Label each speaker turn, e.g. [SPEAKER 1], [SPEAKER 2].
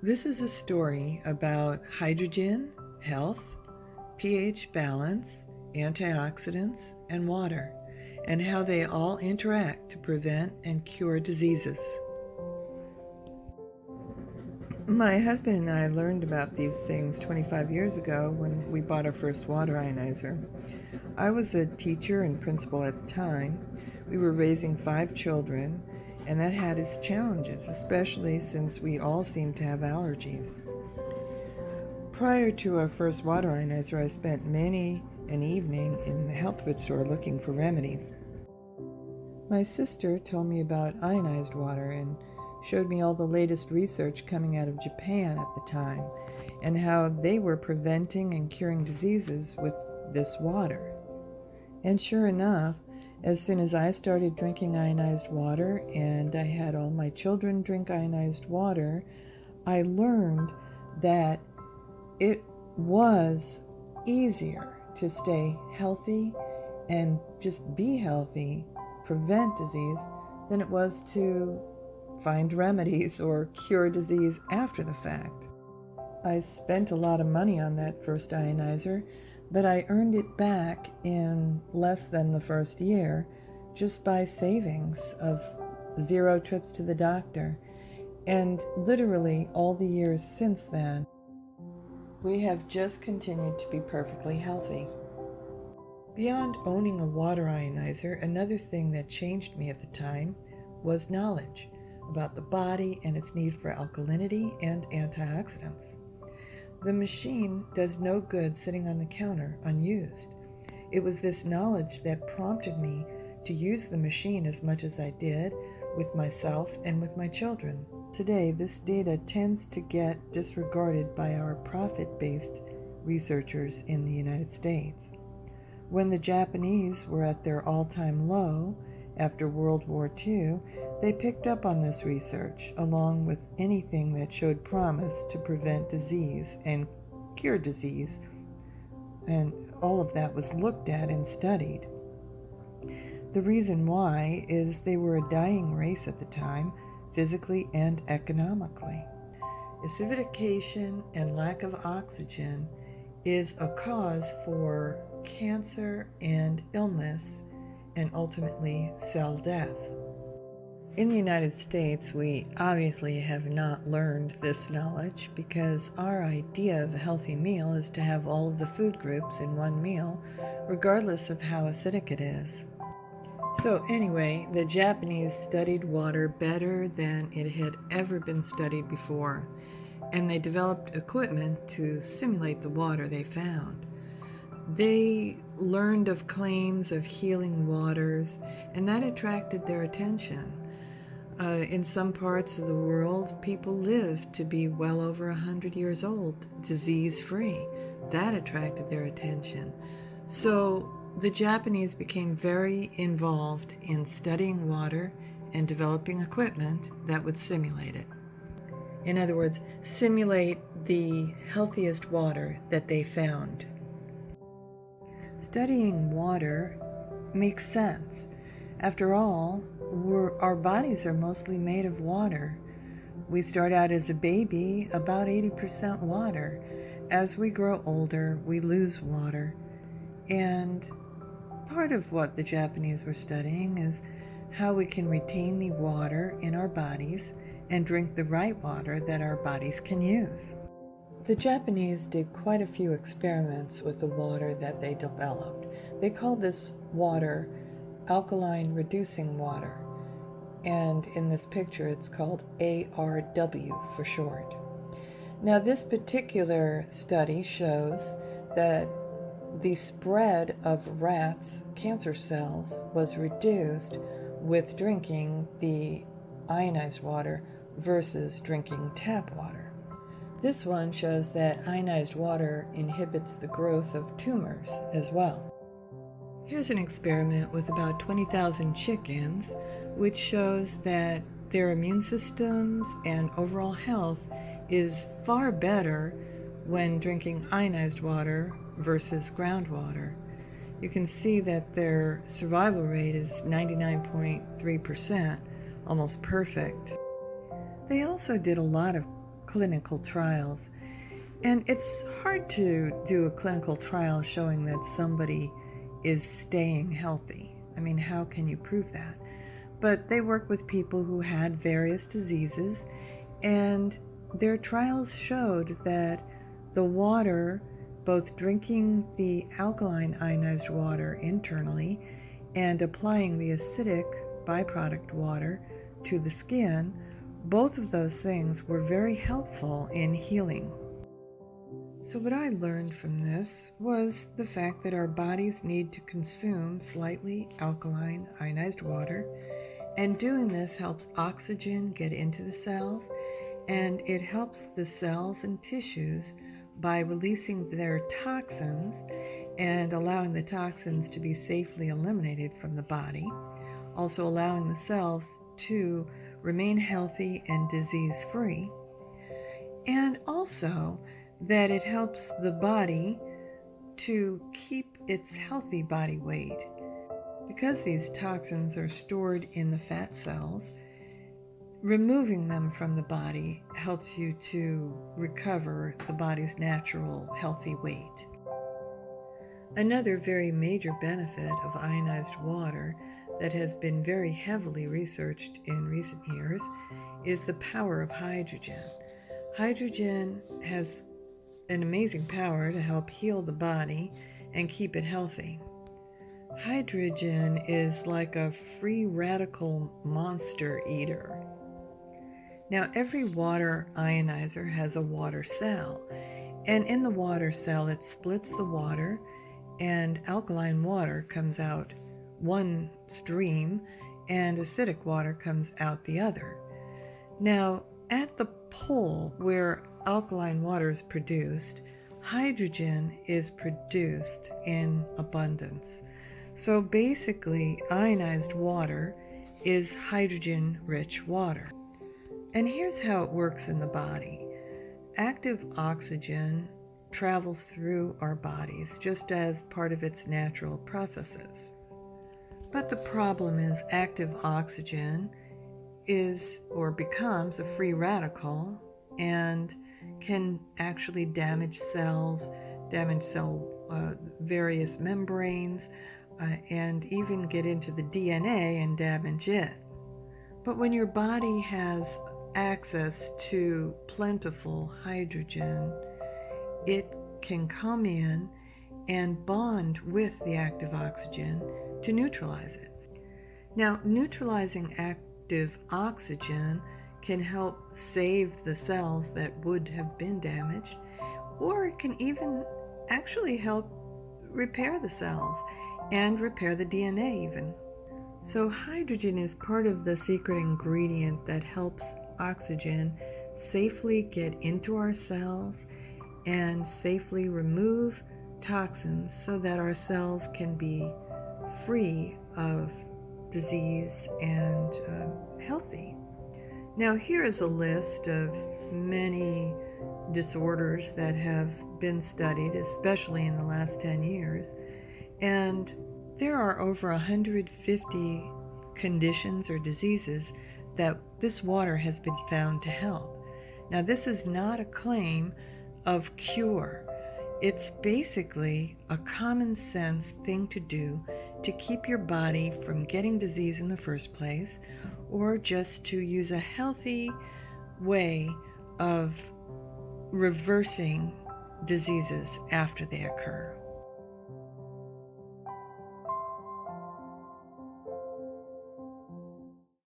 [SPEAKER 1] This is a story about hydrogen, health, pH balance, antioxidants, and water, and how they all interact to prevent and cure diseases. My husband and I learned about these things 25 years ago when we bought our first water ionizer. I was a teacher and principal at the time. We were raising 5 children, and that had its challenges, especially since we all seemed to have allergies. Prior to our first water ionizer, I spent many an evening in the health food store looking for remedies. My sister told me about ionized water and showed me all the latest research coming out of Japan at the time and how they were preventing and curing diseases with this water. And sure enough, as soon as I started drinking ionized water and I had all my children drink ionized water, I learned that it was easier to stay healthy and just be healthy, prevent disease, than it was to find remedies or cure disease after the fact. I spent a lot of money on that first ionizer, but I earned it back in less than the first year just by savings of 0 trips to the doctor. And literally all the years since then, we have just continued to be perfectly healthy. Beyond owning a water ionizer, another thing that changed me at the time was knowledge about the body and its need for alkalinity and antioxidants. The machine does no good sitting on the counter unused. It was this knowledge that prompted me to use the machine as much as I did with myself and with my children. Today, this data tends to get disregarded by our profit-based researchers in the United States. When the Japanese were at their all-time low after World War II, they picked up on this research, along with anything that showed promise to prevent disease and cure disease, and all of that was looked at and studied. The reason why is they were a dying race at the time, physically and economically. Acidification and lack of oxygen is a cause for cancer and illness, and ultimately cell death. In the United States, we obviously have not learned this knowledge because our idea of a healthy meal is to have all of the food groups in one meal, regardless of how acidic it is. So anyway, the Japanese studied water better than it had ever been studied before, and they developed equipment to simulate the water they found. They learned of claims of healing waters, and that attracted their attention. In some parts of the world, people live to be well over 100 years old, disease-free. That attracted their attention. So the Japanese became very involved in studying water and developing equipment that would simulate it. In other words, simulate the healthiest water that they found. Studying water makes sense. After all, our bodies are mostly made of water. We start out as a baby about 80% water. As we grow older, we lose water. And part of what the Japanese were studying is how we can retain the water in our bodies and drink the right water that our bodies can use. The Japanese did quite a few experiments with the water that they developed. They called this water alkaline reducing water, and in this picture it's called ARW for short. Now this particular study shows that the spread of rats' cancer cells was reduced with drinking the ionized water versus drinking tap water. This one shows that ionized water inhibits the growth of tumors as well. Here's an experiment with about 20,000 chickens, which shows that their immune systems and overall health is far better when drinking ionized water versus groundwater. You can see that their survival rate is 99.3%, almost perfect. They also did a lot of clinical trials. And it's hard to do a clinical trial showing that somebody is staying healthy. I mean, how can you prove that? But they work with people who had various diseases, and their trials showed that the water, both drinking the alkaline ionized water internally and applying the acidic byproduct water to the skin, both of those things were very helpful in healing. So what I learned from this was the fact that our bodies need to consume slightly alkaline ionized water, and doing this helps oxygen get into the cells, and it helps the cells and tissues by releasing their toxins and allowing the toxins to be safely eliminated from the body, also allowing the cells to remain healthy and disease-free, and also that it helps the body to keep its healthy body weight. Because these toxins are stored in the fat cells, removing them from the body helps you to recover the body's natural healthy weight. Another very major benefit of ionized water that has been very heavily researched in recent years is the power of hydrogen. Hydrogen has an amazing power to help heal the body and keep it healthy. Hydrogen is like a free radical monster eater. Now, every water ionizer has a water cell, and in the water cell it splits the water, and alkaline water comes out one stream and acidic water comes out the other. Now, at the pole where alkaline water is produced, hydrogen is produced in abundance. So basically, ionized water is hydrogen-rich water. And here's how it works in the body. Active oxygen travels through our bodies just as part of its natural processes. But the problem is active oxygen is or becomes a free radical and can actually damage cells, damage various membranes, and even get into the DNA and damage it. But when your body has access to plentiful hydrogen, it can come in and bond with the active oxygen to neutralize it. Now, neutralizing active oxygen can help save the cells that would have been damaged, or it can even actually help repair the cells and repair the DNA even. So hydrogen is part of the secret ingredient that helps oxygen safely get into our cells and safely remove toxins so that our cells can be free of disease and healthy. Now, here is a list of many disorders that have been studied, especially in the last 10 years, and there are over 150 conditions or diseases that this water has been found to help. Now, this is not a claim of cure. It's basically a common sense thing to do to keep your body from getting disease in the first place, or just to use a healthy way of reversing diseases after they occur.